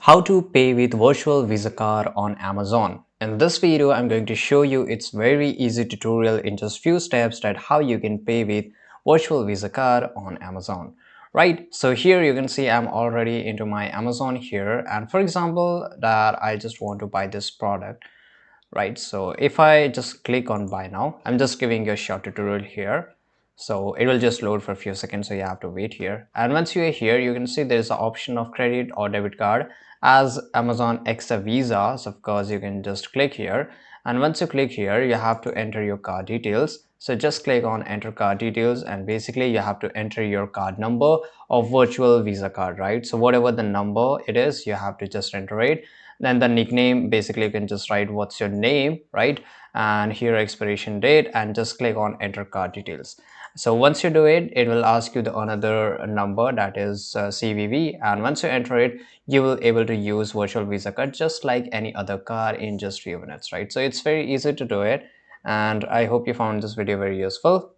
How to pay with virtual Visa card on Amazon. In this video, I'm going to show you its very easy tutorial in just few steps that how you can pay with virtual Visa card on Amazon. Right, so here you can see I'm already into my Amazon here, and for example that I just want to buy this product. Right, so if I just click on buy now, I'm just giving you a short tutorial here, so it will just load for a few seconds, so you have to wait here. And once you are here, you can see there's an option of credit or debit card. As Amazon accepts Visa, so of course you can just click here, and once you click here you have to enter your card details. So just click on enter card details, and basically you have to enter your card number of virtual Visa card, right? So whatever the number it is, you have to just enter it. Then the nickname, basically you can just write what's your name, right? And here expiration date, and just click on enter card details. So once you do it, it will ask you the another number, that is CVV, and once you enter it, you will able to use virtual Visa card just like any other card in just few minutes, right? So it's very easy to do it, and I hope you found this video very useful.